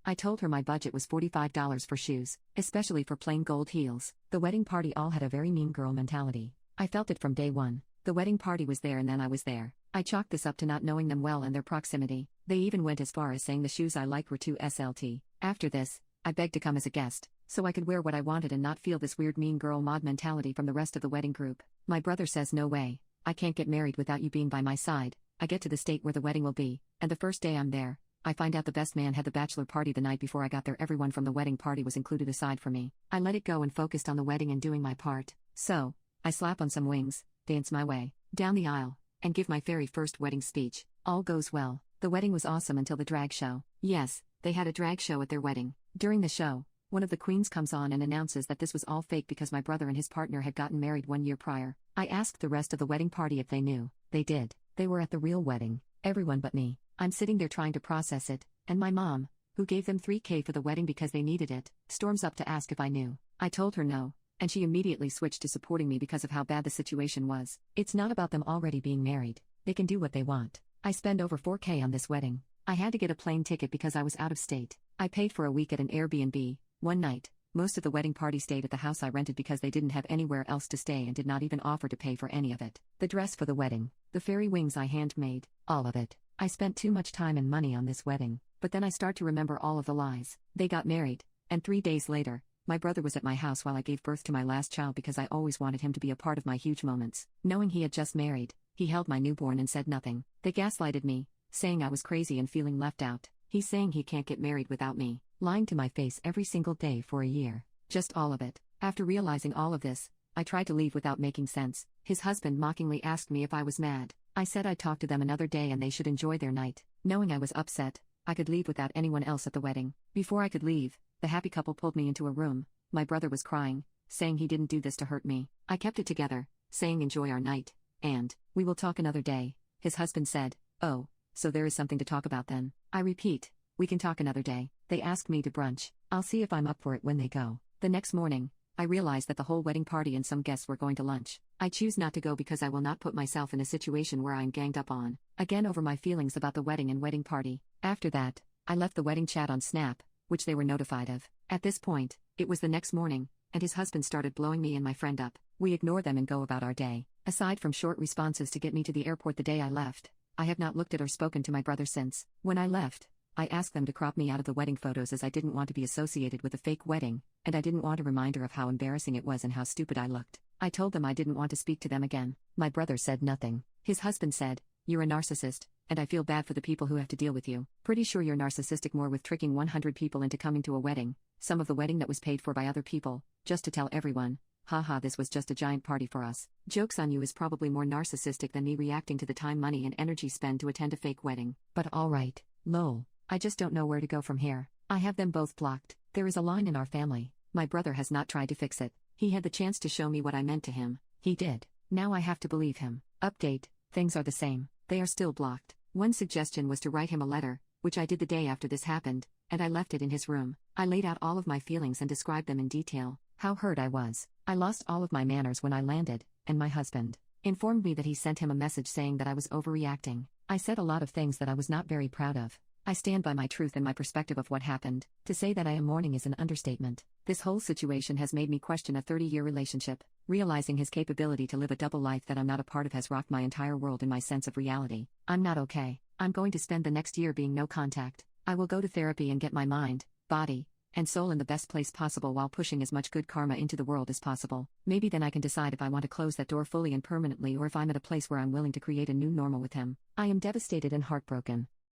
I told her my budget was $45 for shoes, especially for plain gold heels. The wedding party all had a very mean girl mentality. I felt it from day one. The wedding party was there and then I was there. I chalked this up to not knowing them well and their proximity. They even went as far as saying the shoes I liked were too SLT. After this, I begged to come as a guest, so I could wear what I wanted and not feel this weird mean girl mod mentality from the rest of the wedding group. My brother says no way, I can't get married without you being by my side. I get to the state where the wedding will be, and the first day I'm there, I find out the best man had the bachelor party the night before I got there. Everyone from the wedding party was included aside from me. I let it go and focused on the wedding and doing my part. So, I slap on some wings, dance my way down the aisle, and give my very first wedding speech. All goes well. The wedding was awesome until the drag show. Yes, they had a drag show at their wedding. During the show, one of the queens comes on and announces that this was all fake because my brother and his partner had gotten married 1 year prior. I asked the rest of the wedding party if they knew. They did. They were at the real wedding. Everyone but me. I'm sitting there trying to process it, and my mom, who gave them $3,000 for the wedding because they needed it, storms up to ask if I knew. I told her no, and she immediately switched to supporting me because of how bad the situation was. It's not about them already being married. They can do what they want. I spend over $4,000 on this wedding. I had to get a plane ticket because I was out of state. I paid for a week at an Airbnb, one night. Most of the wedding party stayed at the house I rented because they didn't have anywhere else to stay and did not even offer to pay for any of it. The dress for the wedding, the fairy wings I handmade, all of it. I spent too much time and money on this wedding, but then I start to remember all of the lies. They got married, and 3 days later, my brother was at my house while I gave birth to my last child because I always wanted him to be a part of my huge moments. Knowing he had just married, he held my newborn and said nothing. They gaslighted me, saying I was crazy and feeling left out. He's saying he can't get married without me, lying to my face every single day for a year. Just all of it. After realizing all of this, I tried to leave without making sense. His husband mockingly asked me if I was mad. I said I'd talk to them another day and they should enjoy their night. Knowing I was upset, I could leave without anyone else at the wedding. Before I could leave, the happy couple pulled me into a room. My brother was crying, saying he didn't do this to hurt me. I kept it together, saying enjoy our night, and we will talk another day. His husband said, oh, so there is something to talk about then. I repeat, we can talk another day. They asked me to brunch. I'll see if I'm up for it when they go. The next morning, I realized that the whole wedding party and some guests were going to lunch. I choose not to go because I will not put myself in a situation where I'm ganged up on, again over my feelings about the wedding and wedding party. After that, I left the wedding chat on Snap, which they were notified of. At this point, it was the next morning, and his husband started blowing me and my friend up. We ignore them and go about our day. Aside from short responses to get me to the airport the day I left, I have not looked at or spoken to my brother since. When I left, I asked them to crop me out of the wedding photos as I didn't want to be associated with a fake wedding, and I didn't want a reminder of how embarrassing it was and how stupid I looked. I told them I didn't want to speak to them again. My brother said nothing. His husband said, you're a narcissist, and I feel bad for the people who have to deal with you. Pretty sure you're narcissistic more with tricking 100 people into coming to a wedding, some of the wedding that was paid for by other people, just to tell everyone, haha, this was just a giant party for us. Joke's on you is probably more narcissistic than me reacting to the time, money and energy spent to attend a fake wedding. But alright, lol. I just don't know where to go from here. I have them both blocked. There is a line in our family. My brother has not tried to fix it. He had the chance to show me what I meant to him. He did. Now I have to believe him. Update, things are the same. They are still blocked. One suggestion was to write him a letter, which I did the day after this happened, and I left it in his room. I laid out all of my feelings and described them in detail. How hurt I was. I lost all of my manners when I landed, and my husband informed me that he sent him a message saying that I was overreacting. I said a lot of things that I was not very proud of. I stand by my truth and my perspective of what happened. To say that I am mourning is an understatement. This whole situation has made me question a 30-year relationship. Realizing his capability to live a double life that I'm not a part of has rocked my entire world and my sense of reality. I'm not okay. I'm going to spend the next year being no contact. I will go to therapy and get my mind, body, and soul in the best place possible while pushing as much good karma into the world as possible. Maybe then I can decide if I want to close that door fully and permanently or if I'm at a place where I'm willing to create a new normal with him. I am devastated and heartbroken.